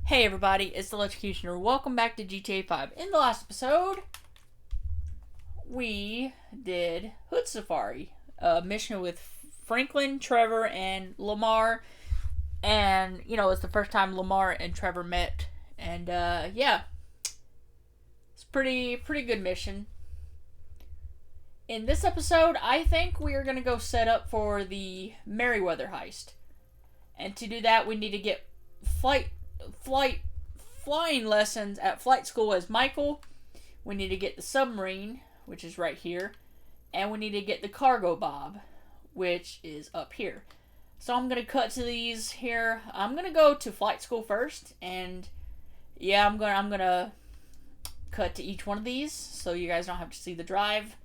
Hey everybody, it's the Electrocutioner. Welcome back to GTA 5. In the last episode, we did Hood Safari, a mission with Franklin, Trevor, and Lamar. And, you know, it's the first time Lamar and Trevor met. And, yeah. It's pretty good mission. In this episode, I think we are going to go set up for the MerryWeather heist. And to do that, we need to get flying lessons at flight school as Michael. We need to get the submarine, which is right here, and we need to get the cargo bob, which is up here. So I'm gonna cut to these here. I'm gonna go to flight school first, and yeah, I'm gonna cut to each one of these so you guys don't have to see the drive.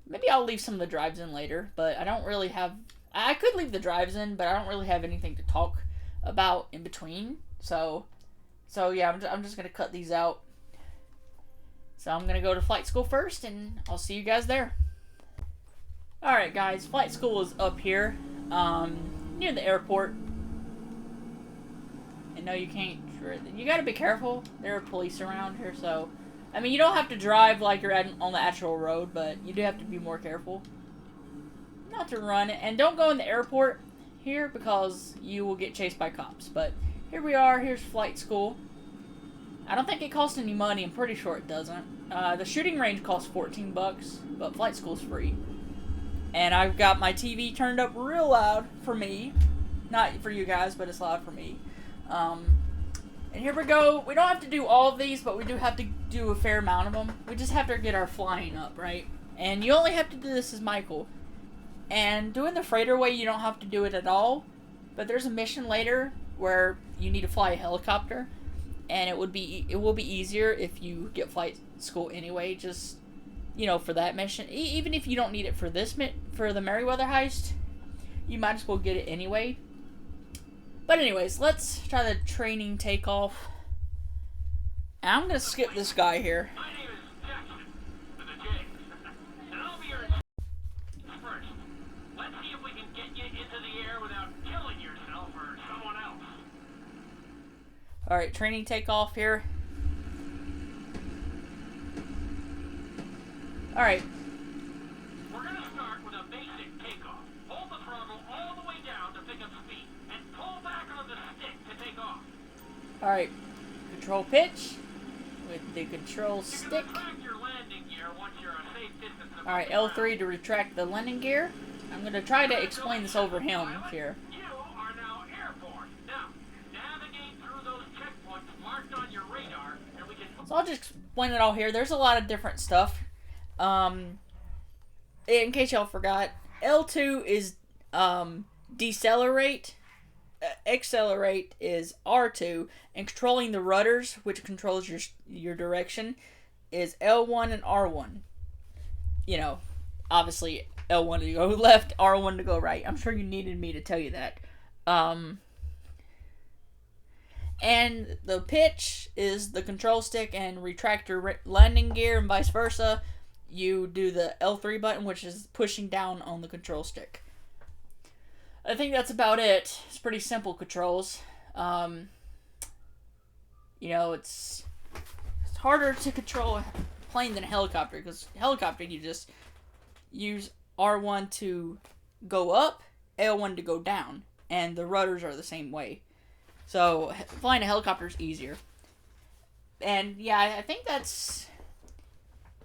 Maybe I'll leave some of the drives in later, but I don't really have. I could leave the drives in, but I don't really have anything to talk about in between. So yeah, I'm just gonna cut these out. So I'm gonna go to flight school first, and I'll see you guys there. All right, guys, flight school is up here, near the airport. And no, you can't. You gotta be careful. There are police around here, so I mean, you don't have to drive like you're on the actual road, but you do have to be more careful not to run it, and don't go in the airport here because you will get chased by cops. But here we are. Here's flight school. I don't think it costs any money. I'm pretty sure it doesn't. The shooting range costs $14, but flight school's free. And I've got my TV turned up real loud for me, not for you guys, but it's loud for me. And here we go. We don't have to do all of these, but we do have to do a fair amount of them. We just have to get our flying up, right? And you only have to do this as Michael. And doing the freighter way, you don't have to do it at all. But there's a mission later where you need to fly a helicopter, and it will be easier if you get flight school anyway. Just, you know, for that mission, even if you don't need it for this for the MerryWeather heist, you might as well get it anyway. But anyways, let's try the training takeoff. And I'm gonna skip this guy here. Alright, training takeoff here. Alright. We're going to start with a basic takeoff. Hold the throttle all the way down to pick up speed, and pull back on the stick to take off. Alright. Control pitch with the control stick. Alright, L3 to retract the landing gear. I'm going to try to explain this over him here. So I'll just explain it all here. There's a lot of different stuff. In case y'all forgot, L2 is decelerate, accelerate is R2, and controlling the rudders, which controls your direction, is L1 and R1. You know, obviously L1 to go left, R1 to go right. I'm sure you needed me to tell you that. And the pitch is the control stick, and retract your landing gear and vice versa. You do the L3 button, which is pushing down on the control stick. I think that's about it. It's pretty simple controls. You know, it's harder to control a plane than a helicopter, because helicopter you just use R1 to go up, L1 to go down, and the rudders are the same way. So, flying a helicopter is easier. And, yeah, I think that's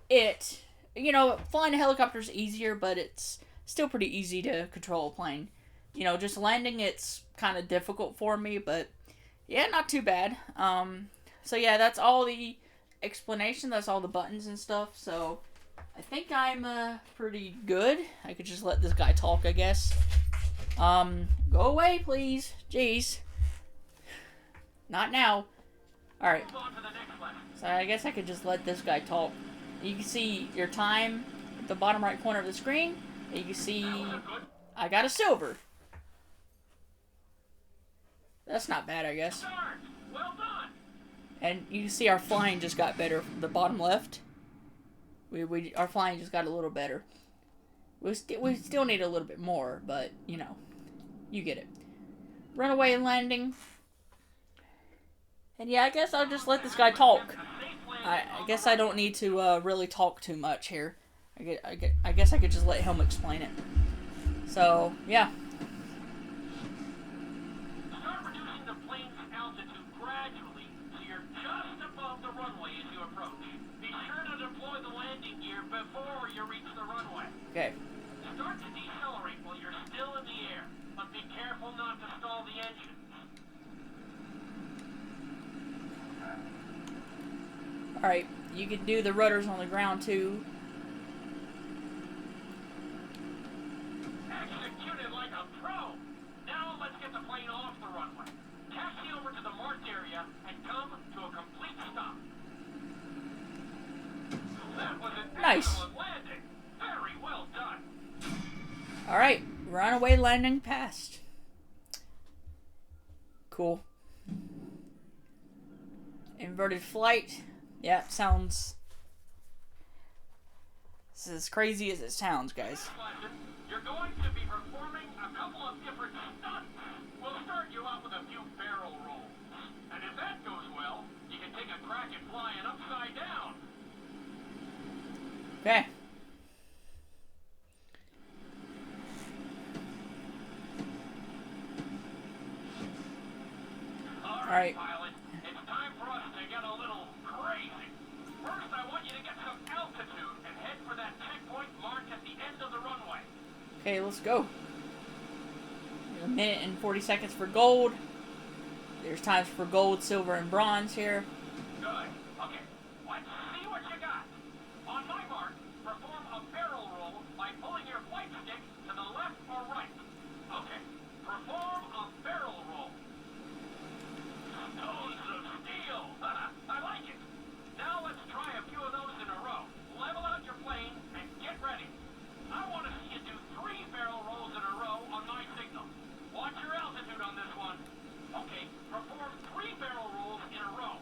it. You know, flying a helicopter is easier, but it's still pretty easy to control a plane. You know, just landing, it's kind of difficult for me, but, yeah, not too bad. So, yeah, that's all the explanation. That's all the buttons and stuff. So, I think I'm pretty good. I could just let this guy talk, I guess. Go away, please. Jeez. Not now. Alright. So I guess I could just let this guy talk. You can see your time at the bottom right corner of the screen. And you can see I got a silver. That's not bad, I guess. Well done. And you can see our flying just got better from the bottom left. Our flying just got a little better. We still need a little bit more, but, you know, you get it. Runaway landing. And yeah, I guess I'll just let this guy talk. I guess I don't need to really talk too much here. I guess I could just let him explain it. So, yeah. Start reducing the plane's altitude gradually so you're just above the runway as you approach. Be sure to deploy the landing gear before you reach the runway. Okay. Start to decelerate while you're still in the air, but be careful not to stall the engines. Alright, you can do the rudders on the ground too. Executed like a pro! Now let's get the plane off the runway. Taxi over to the marked area and come to a complete stop. That was an excellent landing. Very well done. Alright, runaway landing passed. Cool. Inverted flight. Yeah, sounds... This is as crazy as it sounds, guys. You're going to be performing a couple of different stunts. We'll start you out with a few barrel rolls. And if that goes well, you can take a crack at flying upside down. Okay. Alright. Pilot, it's time for us to get a little crazy. First, I want you to get some altitude and head for that checkpoint marked at the end of the runway. Okay, let's go. A minute and 40 seconds for gold. There's times for gold, silver, and bronze here. Good. Okay, let's see what you got. On my mark, perform a barrel roll by pulling your flight stick to the left or right. Okay, perform a barrel roll. Stones of steel. I like it. Now let's try a few of those in a row. Level out your plane and get ready. I want to see you do 3 barrel rolls in a row on my signal. Watch your altitude on this one. Okay, perform 3 barrel rolls in a row.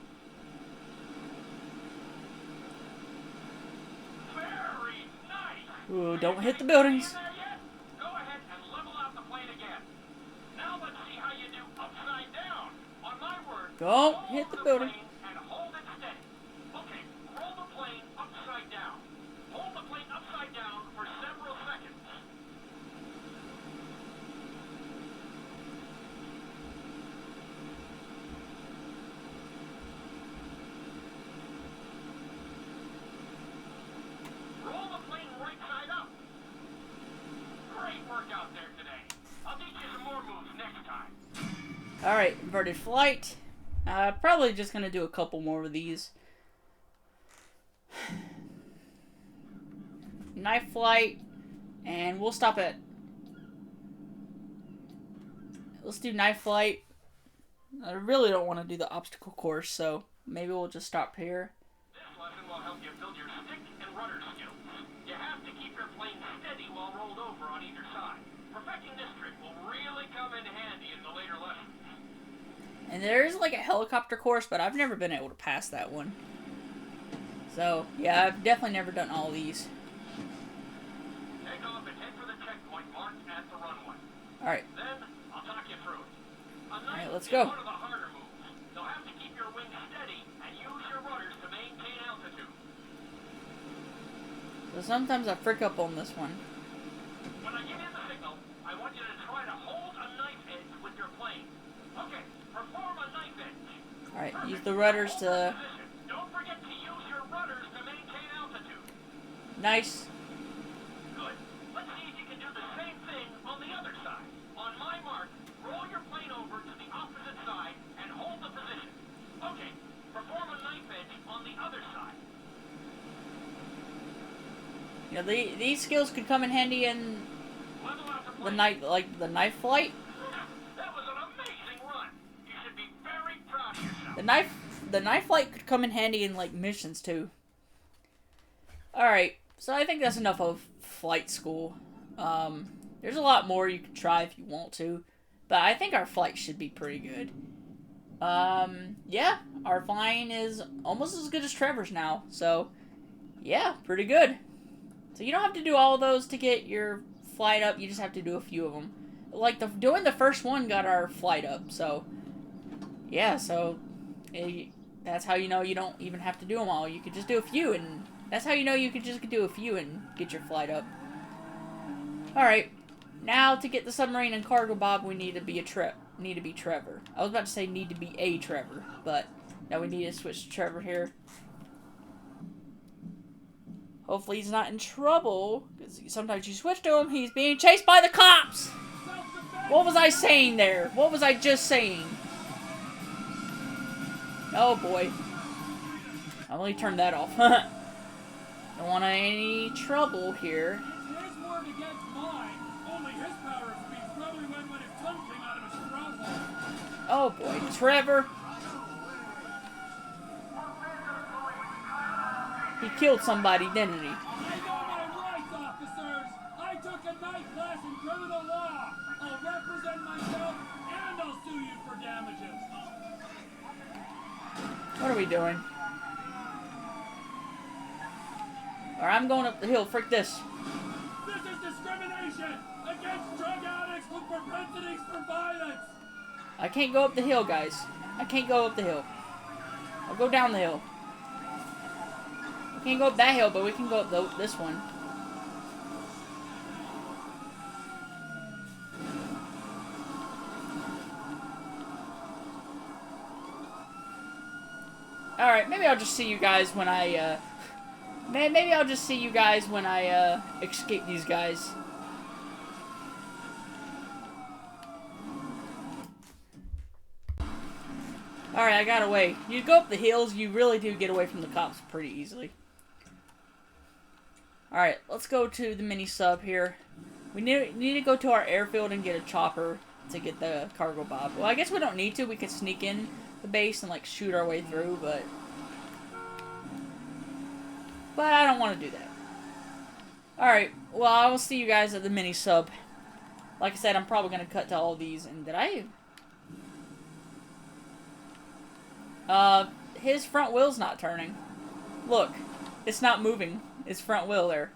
Very nice. Ooh, don't hit the buildings. There yet? Go ahead and level out the plane again. Now let's see how you do upside down. On my word, Don't roll hit over the building. plane and hold it steady. Okay, roll the plane upside down. Hold the plane upside down for several seconds. Roll the plane right side up. Great work out there today. I'll teach you some more moves next time. Alright, inverted flight. Probably just gonna do a couple more of these. Knife flight. And we'll stop at... Let's do knife flight. I really don't want to do the obstacle course, so maybe we'll just stop here. This lesson will help you build your stick and rudder skills. You have to keep your plane steady while rolled over on either side. Perfecting this trick will really come in handy in the later lessons. And there is like a helicopter course, but I've never been able to pass that one. So, yeah, I've definitely never done all these. Take off and head for the checkpoint marked at the runway. Alright, Then, I'll talk you through it. A knife Alright, let's is go. one of the harder moves. You'll have to keep your wings steady and use your rudders to maintain altitude. so sometimes I frick up on this one. When I give you the signal, I want you to try to hold a knife edge with your plane. Okay, perform a knife edge. Alright, use the rudders Hold that to... position. Don't forget to use your rudders to maintain altitude. Nice. Good. Let's see if you can do the same thing on the other side. On my mark, roll your plane over to the opposite side and hold the position. Okay, perform a knife edge on the other side. You know, these skills could come in handy in Level out the the plane. knife, like the knife flight. That was an amazing run. You should be very proud of yourself. The knife flight could come in handy in like missions too. Alright, so I think that's enough of flight school. There's a lot more you can try if you want to, but I think our flight should be pretty good. Yeah, our flying is almost as good as Trevor's now, so yeah, pretty good. So you don't have to do all of those to get your flight up, you just have to do a few of them. Like, doing the first one got our flight up, so yeah, so That's how you know you don't even have to do them all. You could just do a few, and that's how you know you could just do a few and get your flight up. Alright, now to get the submarine and cargo bob, we need to be Trevor. I was about to say need to be a Trevor, but now we need to switch to Trevor here. Hopefully he's not in trouble, because sometimes you switch to him, he's being chased by the cops! What was I saying there? What was I just saying? Oh boy. I'll only turn that off. Don't want any trouble here. His word against mine. Only his power of speech probably went when his tongue came out of his stronghold. Oh boy, Trevor. He killed somebody, didn't he? I know my rights, officers. I took a night class in criminal law. I'll represent myself and I'll sue you for damages. What are we doing? Alright, I'm going up the hill. Frick this. This is discrimination against drug addicts with propensities for violence. I can't go up the hill, guys. I can't go up the hill. I'll go down the hill. We can't go up that hill, but we can go up this one. Alright, maybe I'll just see you guys when I, maybe I'll just see you guys when I, escape these guys. Alright, I got away. You go up the hills, you really do get away from the cops pretty easily. Alright, let's go to the mini sub here. We need to go to our airfield and get a chopper to get the cargo bob. Well, I guess we don't need to. We could sneak in the base and like shoot our way through, but I don't want to do that. Alright, well, I will see you guys at the mini sub. Like I said, I'm probably going to cut to all these. And did I... his front wheel's not turning. Look, it's not moving. His front wheel there.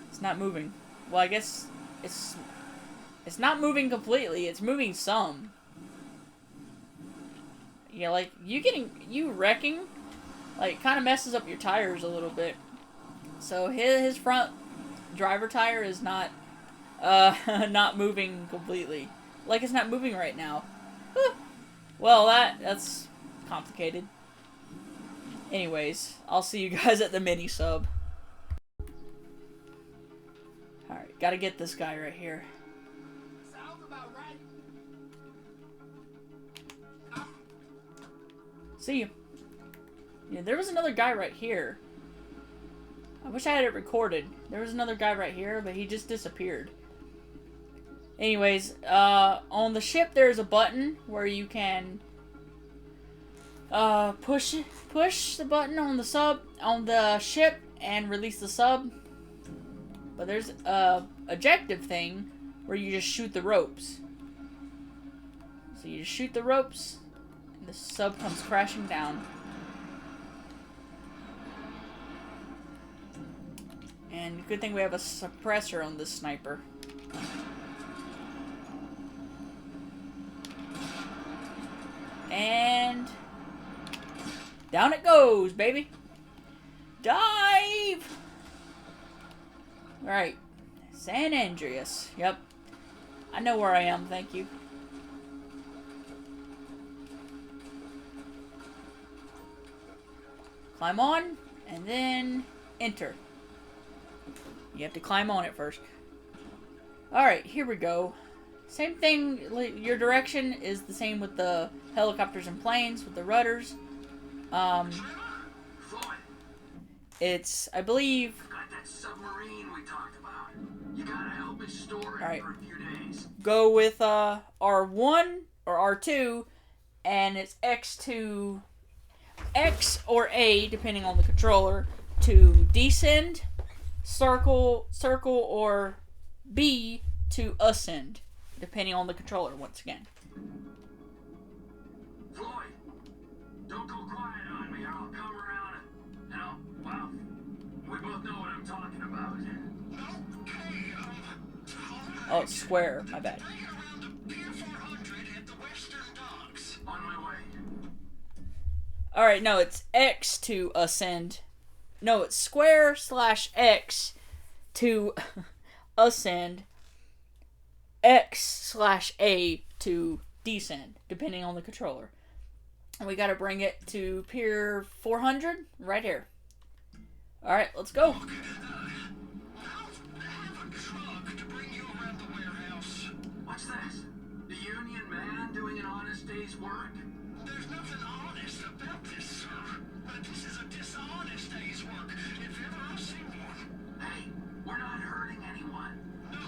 It's not moving. Well, I guess it's not moving completely. It's moving some. Yeah, like, you wrecking, like, kind of messes up your tires a little bit. So his front driver tire is not, not moving completely. Like, it's not moving right now. Well, that's complicated. Anyways, I'll see you guys at the mini sub. Alright, gotta get this guy right here. Sounds about right. See you. Yeah, there was another guy right here. I wish I had it recorded. There was another guy right here, but he just disappeared. Anyways, on the ship there's a button where you can push the button on the ship and release the sub. But there's a ejective thing where you just shoot the ropes. So you just shoot the ropes and the sub comes crashing down. And good thing we have a suppressor on this sniper. And down it goes, baby. Dive! Alright. San Andreas. Yep. I know where I am, thank you. Climb on, and then enter. You have to climb on it first. Alright, here we go. Same thing, your direction is the same with the helicopters and planes, with the rudders. It's, I believe... Got that submarine we talked about. You gotta help me store it Alright. for a few days. Go with R1 or R2, and it's X or A, depending on the controller, to descend, circle, or B to ascend, depending on the controller, once again. Floyd, don't go quiet on me or I'll come around and well, we both know what I'm talking about. Oh, it's square, my bad. On my way. Alright, no, it's X to ascend. No, it's square slash X to ascend. X slash A to descend, depending on the controller. And we gotta bring it to Pier 400, right here. Alright, let's go. What's this? The union man doing an honest day's work? There's nothing honest about this, sir. This is a dishonest day's work, if ever I've seen one. Hey, we're not hurting anyone. No,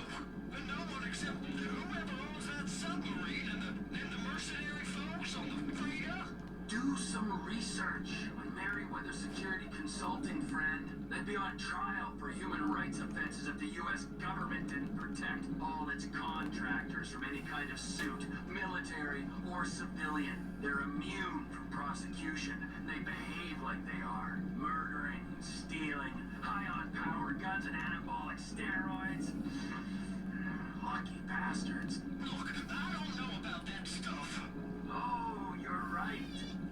no one except whoever owns that submarine and the mercenary folks on the Frida. Do some research on MerryWeather Security Consulting, friend. They'd be on trial for human rights offenses if the U.S. government didn't protect all its contractors from any kind of suit, military or civilian. They're immune from prosecution. They behave like they are. Murdering, stealing, high on powered guns and anabolic steroids. Lucky bastards. Look, I don't know about that stuff. Oh, you're right.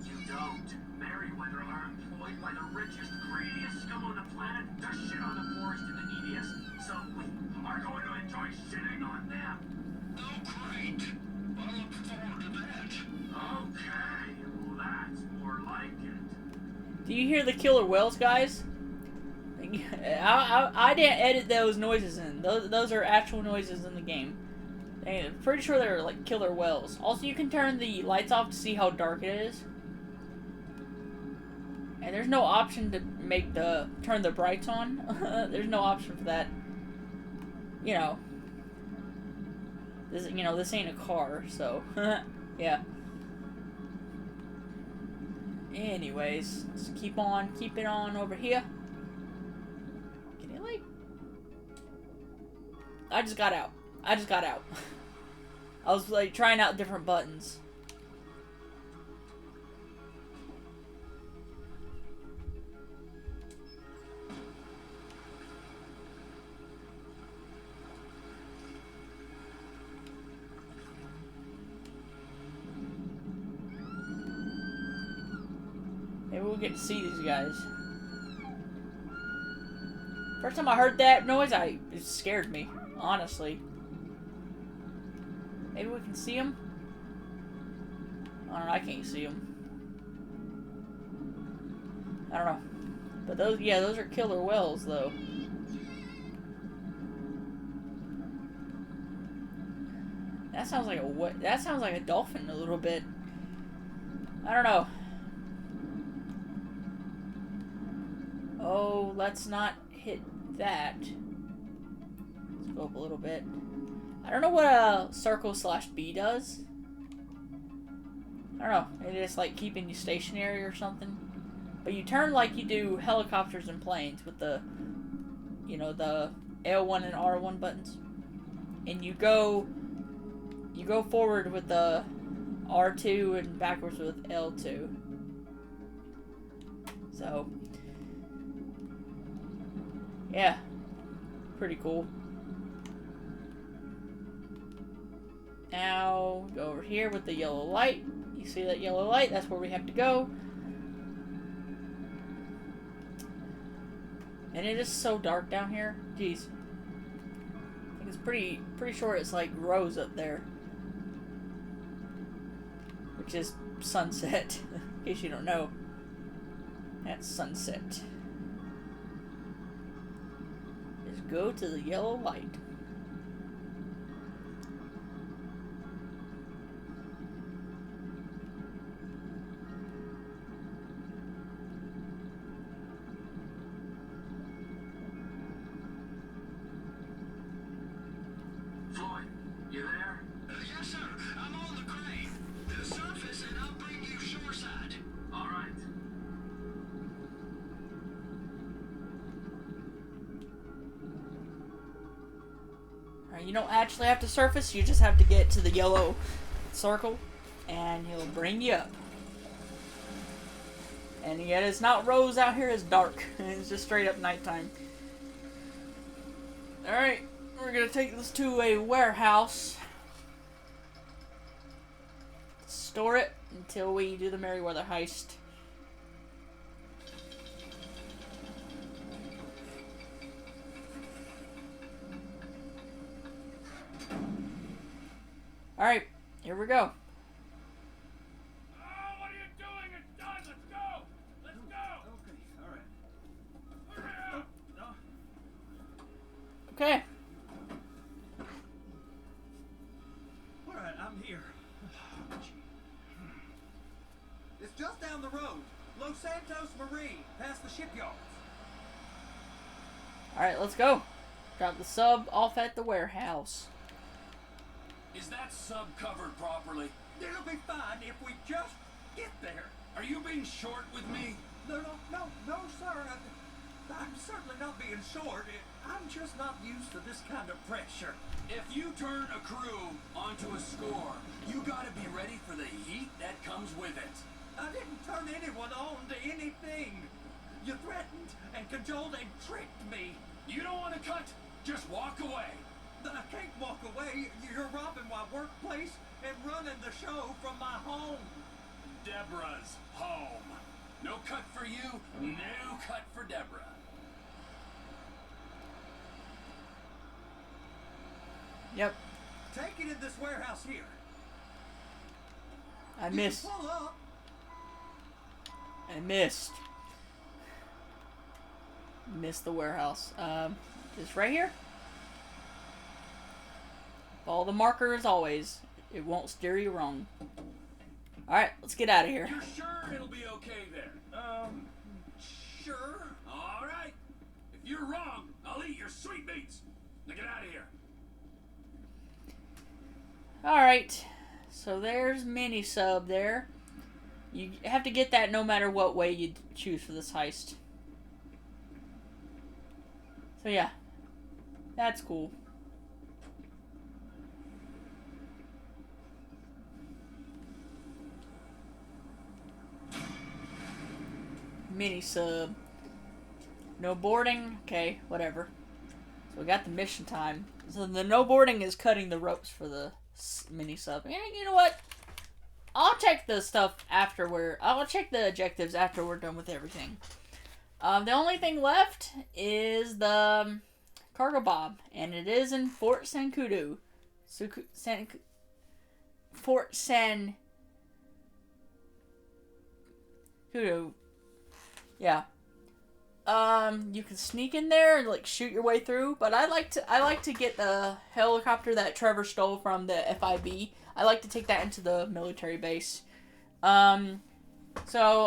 You don't. MerryWeather are employed by the richest, greediest scum on the planet to shit on the poorest and the neediest. So we are going to enjoy shitting on them. Oh, great. I look forward to that. Okay, well, that's more like it. Do you hear the killer whales, guys? I didn't edit those noises in. Those are actual noises in the game. I'm pretty sure they're like killer whales. Also, you can turn the lights off to see how dark it is. And there's no option to turn the brights on. There's no option for that. You know. This ain't a car, so yeah. Anyways, let's keep it on over here. Can you like? I just got out. I was like trying out different buttons. Maybe we'll get to see these guys. First time I heard that noise, it scared me, honestly. Maybe we can see them? I don't know, I can't see them. I don't know. But those are killer whales, though. That sounds like a dolphin a little bit. I don't know. Oh, let's not hit that. Let's go up a little bit. I don't know what a circle / B does. I don't know. Maybe it's like keeping you stationary or something. But you turn like you do helicopters and planes with the, the L1 and R1 buttons. And you go forward with the R2 and backwards with L2. So, yeah, pretty cool. Now, go over here with the yellow light. You see that yellow light? That's where we have to go. And it is so dark down here. Jeez. I think it's pretty sure it's like rose up there. Which is sunset, in case you don't know. That's sunset. Just go to the yellow light. Floyd, you there? Yes, sir. I'm on the crane. Surface and I'll bring you shoreside. All right. You don't actually have to surface, you just have to get to the yellow circle, and he'll bring you up. And yet it's not rose out here, it's dark. It's just straight up nighttime. Alright, we're gonna take this to a warehouse. Store it until we do the MerryWeather heist. Alright, here we go. Oh, what are you doing? It's done. Let's go. Let's go. Okay, all right. Hurry up. Okay. All right, I'm here. It's just down the road. Los Santos Marine, past the shipyards. Alright, let's go. Drop the sub off at the warehouse. Is that sub covered properly? It'll be fine if we just get there. Are you being short with me? No, sir. I'm certainly not being short. I'm just not used to this kind of pressure. If you turn a crew onto a score, you gotta be ready for the heat that comes with it. I didn't turn anyone on to anything. You threatened and cajoled and tricked me. You don't want to cut? Just walk away. I can't walk away. You're robbing my workplace and running the show from my home. Deborah's home. No cut for you, no cut for Deborah. Yep. Take it in this warehouse here. I You missed. can pull up. I missed. Missed the warehouse. Just right here. Follow the marker as always. It won't steer you wrong. Alright, let's get out of here. You're sure it'll be okay there? Sure. All right. If you're wrong, I'll eat your sweetmeats. Now get out of here. Alright. So there's mini sub there. You have to get that no matter what way you choose for this heist. So yeah. That's cool. Mini sub. No boarding. Okay, whatever. So we got the mission time. So the no boarding is cutting the ropes for the mini sub. Yeah, you know what? I'll check the stuff after I'll check the objectives after we're done with everything. The only thing left is the cargo bob, and it is in Fort Sankudu. Fort Sankudu. Yeah. You can sneak in there and like shoot your way through, but I like to get the helicopter that Trevor stole from the FIB. I like to take that into the military base. So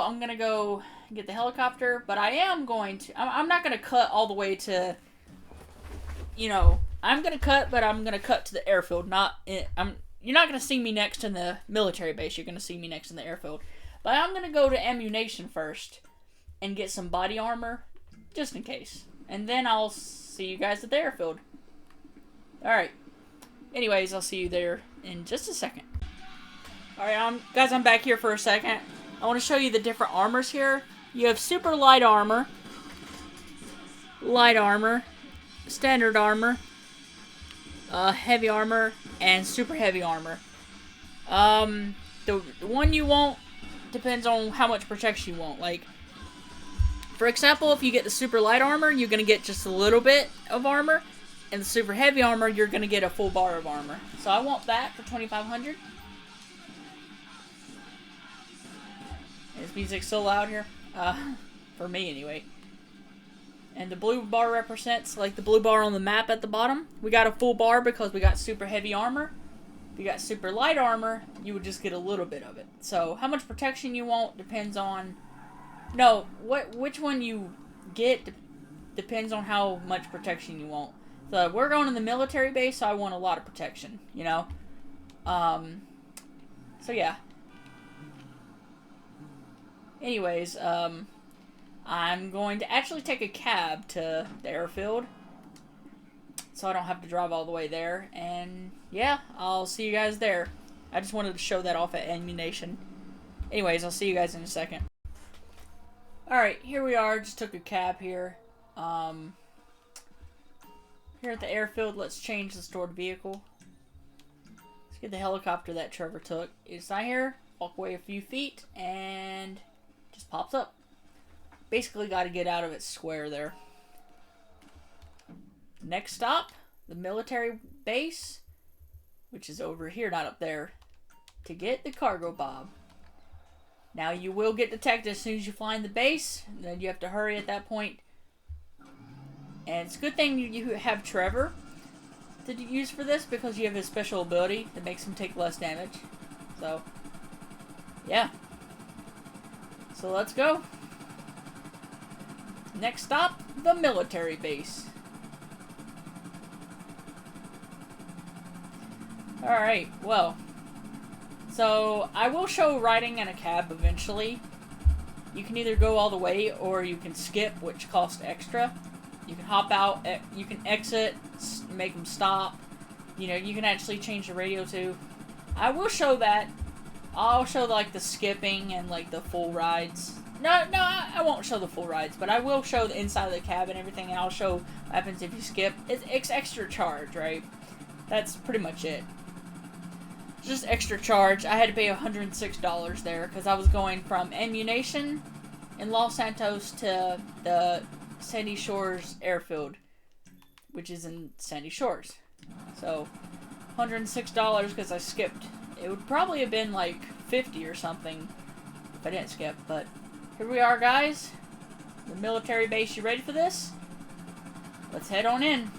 I'm gonna go get the helicopter, but I am going to. I'm not gonna cut all the way to. You know, I'm gonna cut, but I'm gonna cut to the airfield. You're not gonna see me next to the military base. You're gonna see me next to the airfield. But I'm gonna go to ammunition first and get some body armor, just in case. And then I'll see you guys at the airfield. Alright. Anyways, I'll see you there in just a second. Alright, guys, I'm back here for a second. I want to show you the different armors here. You have super light armor, standard armor, heavy armor, and super heavy armor. The one you want depends on how much protection you want. Like, for example, if you get the super light armor, you're going to get just a little bit of armor. And the super heavy armor, you're going to get a full bar of armor. So I want that for 2,500. This music's so loud here. For me, anyway. And the blue bar represents, like, the blue bar on the map at the bottom. We got a full bar because we got super heavy armor. If you got super light armor, you would just get a little bit of it. So how much protection you want depends on... No, which one you get depends on how much protection you want. So we're going to the military base, so I want a lot of protection, you know? So yeah. Anyways, I'm going to actually take a cab to the airfield, so I don't have to drive all the way there. And yeah, I'll see you guys there. I just wanted to show that off at ammunition. Anyways, I'll see you guys in a second. Alright, here we are. Just took a cab here. Here at the airfield, let's change the stored vehicle. Let's get the helicopter that Trevor took. It's not here. Walk away a few feet, and just pops up. Basically got to get out of its square there. Next stop, the military base. which is over here, not up there, to get the cargo bob. Now you will get detected as soon as you fly in the base, and then you have to hurry at that point. And it's a good thing you have Trevor to use for this, because you have his special ability that makes him take less damage. So, yeah. So let's go. Next stop, the military base. Alright, well. So, I will show riding in a cab eventually. You can either go all the way, or you can skip, which costs extra. You can hop out, you can exit, make them stop. You know, you can actually change the radio too. I will show that. I'll show, like, the skipping and, like, the full rides. No, I won't show the full rides, but I will show the inside of the cab and everything, and I'll show what happens if you skip. It's extra charge, right? That's pretty much it. Just extra charge. I had to pay $106 there, because I was going from Ammunition in Los Santos to the Sandy Shores airfield, which is in Sandy Shores. So, $106 because I skipped. It would probably have been like $50 or something if I didn't skip, but here we are, guys. The military base. You ready for this? Let's head on in.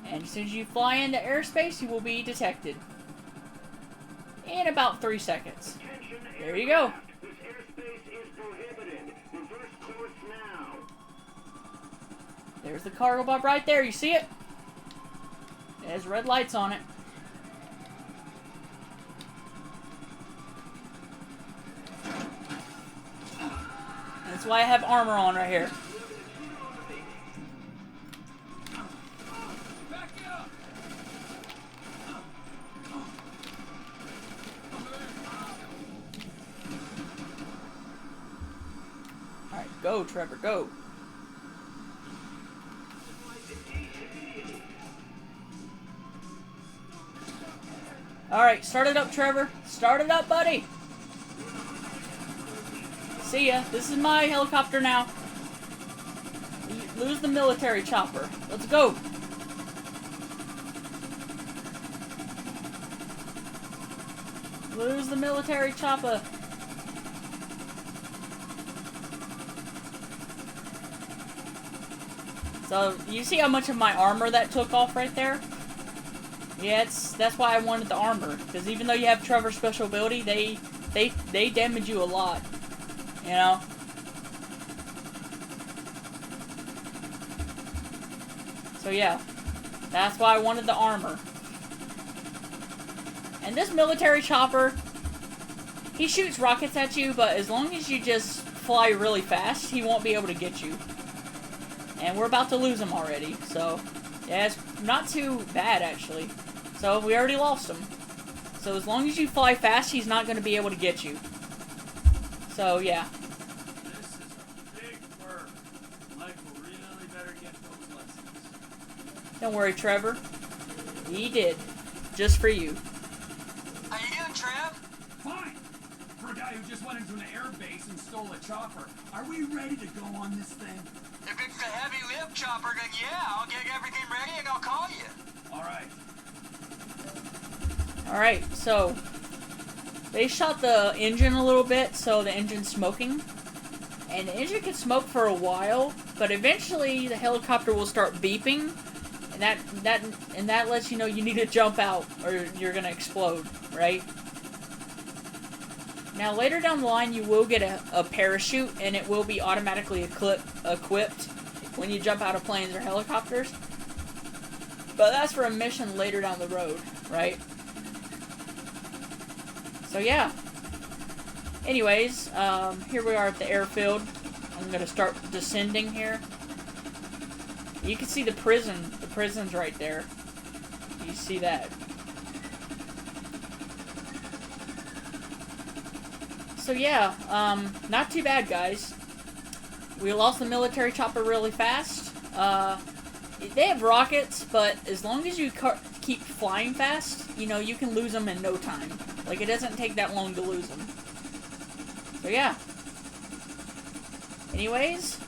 And as soon as you fly into airspace, you will be detected. In about 3 seconds. There you go. This airspace is prohibited. Reverse course now. There's the cargo bob right there. You see it? It has red lights on it. That's why I have armor on right here. Alright, go, Trevor, go. Alright, start it up, Trevor. Start it up, buddy. See ya. This is my helicopter now. Lose the military chopper. Let's go. Lose the military chopper. So, you see how much of my armor that took off right there? Yeah, that's why I wanted the armor. Because even though you have Trevor's special ability, they damage you a lot. You know? So yeah, that's why I wanted the armor. And this military chopper, he shoots rockets at you, but as long as you just fly really fast, he won't be able to get you. And we're about to lose him already, so yeah, it's not too bad actually. So we already lost him. So as long as you fly fast, he's not going to be able to get you. So yeah. This is a big bird. Mike will really better get those lessons. Don't worry, Trevor. He did. Just for you. How you doing, Trev? Fine. For a guy who just went into an air base and stole a chopper, are we ready to go on this thing? If it's a heavy lift chopper, then yeah, I'll get everything ready and I'll call you. All right. Alright, so they shot the engine a little bit, so the engine's smoking. And the engine can smoke for a while, but eventually the helicopter will start beeping, and that lets you know you need to jump out or you're gonna explode, right? Now later down the line you will get a parachute, and it will be automatically equipped when you jump out of planes or helicopters. But that's for a mission later down the road, right? So yeah. Anyways, here we are at the airfield. I'm gonna start descending here. You can see the prison. The prison's right there. You see that? So yeah, not too bad, guys. We lost the military chopper really fast. They have rockets, but as long as you keep flying fast, you know, you can lose them in no time. Like, it doesn't take that long to lose them. So yeah. Anyways,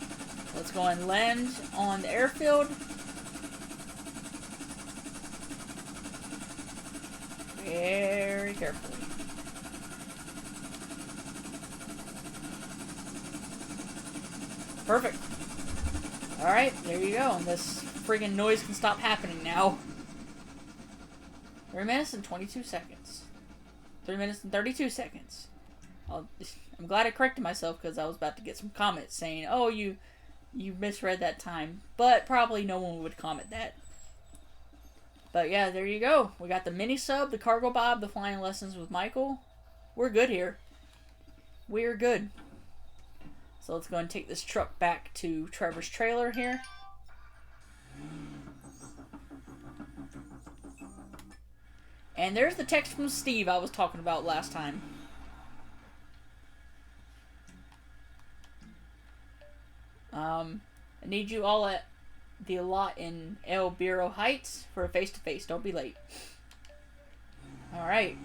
let's go and land on the airfield. very carefully. Perfect. Alright, there you go. And this friggin' noise can stop happening now. 3 minutes and 22 seconds. 3 minutes and 32 seconds. I'm glad I corrected myself because I was about to get some comments saying, oh, you misread that time. But probably no one would comment that. But yeah, there you go. We got the mini sub, the cargo bob, the flying lessons with Michael. We're good here. We're good. So let's go and take this truck back to Trevor's trailer here. And there's the text from Steve I was talking about last time. I need you all at the lot in El Burro Heights for a face-to-face. Don't be late. Alright.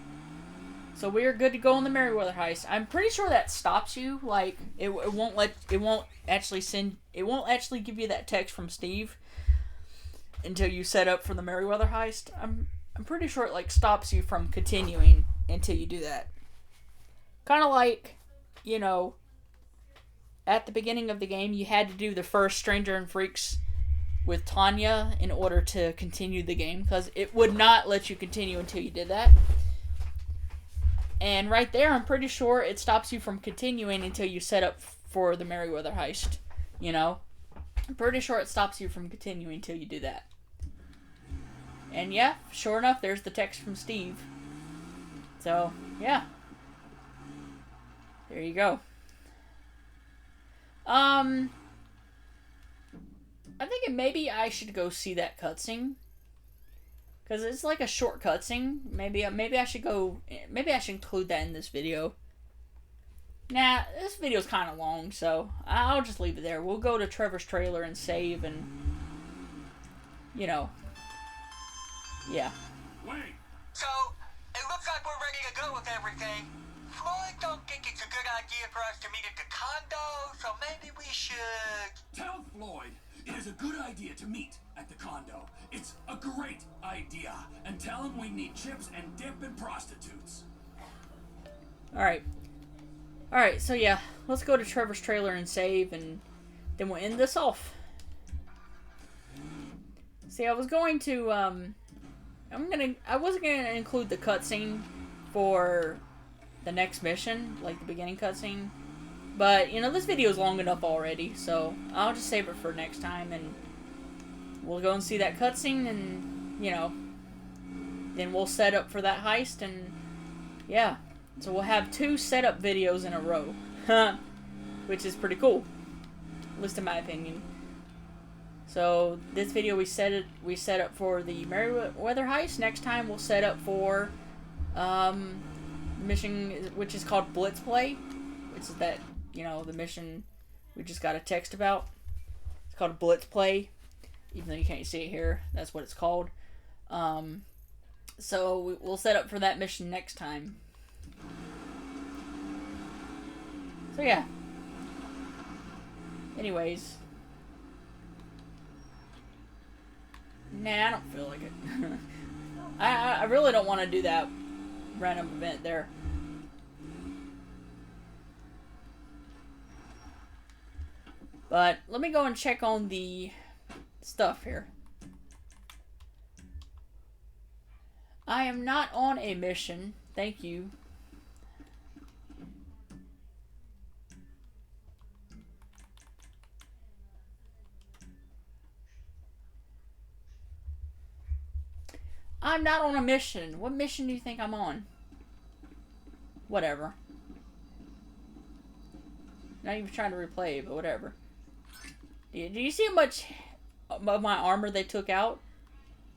So we are good to go on the MerryWeather heist. I'm pretty sure that stops you. Like, it won't actually give you that text from Steve until you set up for the MerryWeather heist. I'm pretty sure it like stops you from continuing until you do that. Kind of like, you know, at the beginning of the game, you had to do the first Stranger and Freaks with Tanya in order to continue the game, because it would not let you continue until you did that. And right there, I'm pretty sure it stops you from continuing until you set up for the MerryWeather heist. You know? I'm pretty sure it stops you from continuing until you do that. And yeah, sure enough, there's the text from Steve. So, yeah. There you go. I think maybe I should go see that cutscene. Because it's like a short cutscene. Maybe I should go... Maybe I should include that in this video. Nah, this video's kind of long, so I'll just leave it there. We'll go to Trevor's trailer and save and... You know. Yeah. Wait. So, it looks like we're ready to go with everything. Floyd don't think it's a good idea for us to meet at the condo, so maybe we should... Tell Floyd it is a good idea to meet at the condo. It's a great idea. And tell him we need chips and dip and prostitutes. Alright. Alright, so yeah. Let's go to Trevor's trailer and save, and then we'll end this off. See, I was going to, I wasn't gonna include the cutscene for the next mission, like the beginning cutscene. But, you know, this video is long enough already, so I'll just save it for next time, and we'll go and see that cutscene, and, you know, then we'll set up for that heist, and, yeah. So we'll have 2 setup videos in a row, which is pretty cool, at least in my opinion. So, this video we set up for the MerryWeather heist. Next time we'll set up for, mission, which is called Blitz Play, which is that, you know, the mission we just got a text about. It's called Blitz Play, even though you can't see it here. That's what it's called. So we'll set up for that mission next time. So yeah. Anyways. Nah, I don't feel like it. I really don't want to do that random event there. But let me go and check on the stuff here. I am not on a mission. Thank you. I'm not on a mission. What mission do you think I'm on? Whatever. Not even trying to replay it, but whatever. Do you see how much of my armor they took out?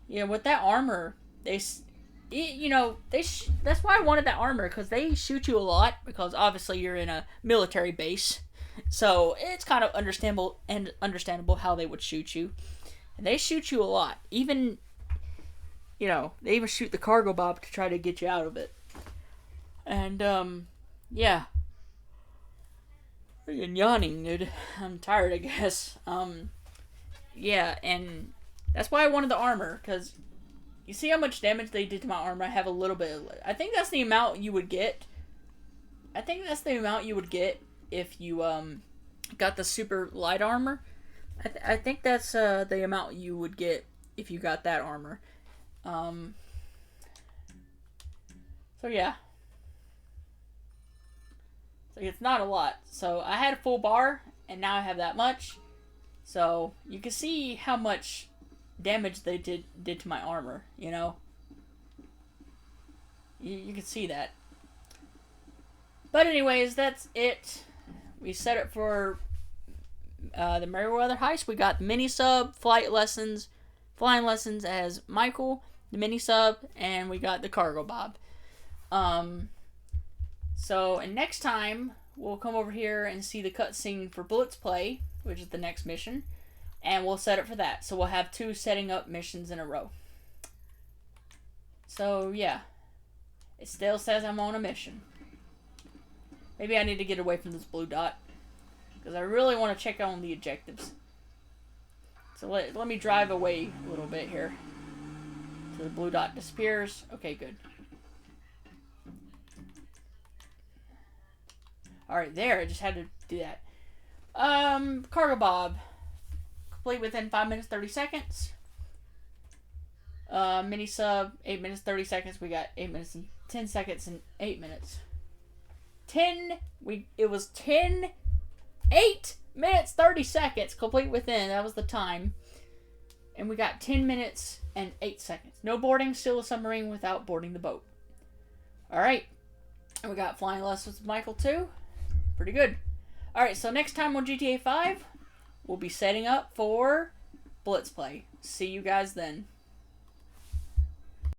Yeah, with that armor, that's why I wanted that armor, because they shoot you a lot, because obviously you're in a military base. So it's kind of understandable how they would shoot you. And they shoot you a lot. Even, you know, they even shoot the cargo bob to try to get you out of it. And, yeah. Freaking yawning, dude. I'm tired, I guess. Yeah, and that's why I wanted the armor, because, you see how much damage they did to my armor? I have a little bit. I think that's the amount you would get. I think that's the amount you would get if you got the super light armor. I think that's the amount you would get if you got that armor. So yeah. So it's not a lot. So I had a full bar, and now I have that much. So you can see how much damage they did to my armor, you know? You can see that. But anyways, that's it. We set it for the MerryWeather heist. We got the mini sub, flying lessons as Michael, the mini sub, and we got the cargo bob. So, and next time, we'll come over here and see the cutscene for Blitz Play, which is the next mission, and we'll set it for that. So we'll have 2 setting up missions in a row. So, yeah. It still says I'm on a mission. Maybe I need to get away from this blue dot, because I really want to check on the objectives. So let me drive away a little bit here. So the blue dot disappears. Okay, good. Alright, there. I just had to do that. Cargo bob. Complete within 5 minutes, 30 seconds. Mini sub, 8 minutes, 30 seconds. We got 8 minutes and 10 seconds and 8 minutes. 8 minutes, 30 seconds. Complete within. That was the time. And we got 10 minutes and 8 seconds. No boarding. Still a submarine without boarding the boat. Alright. And we got flying lessons with Michael too. Pretty good. Alright, so next time on GTA 5, we'll be setting up for Blitz Play. See you guys then.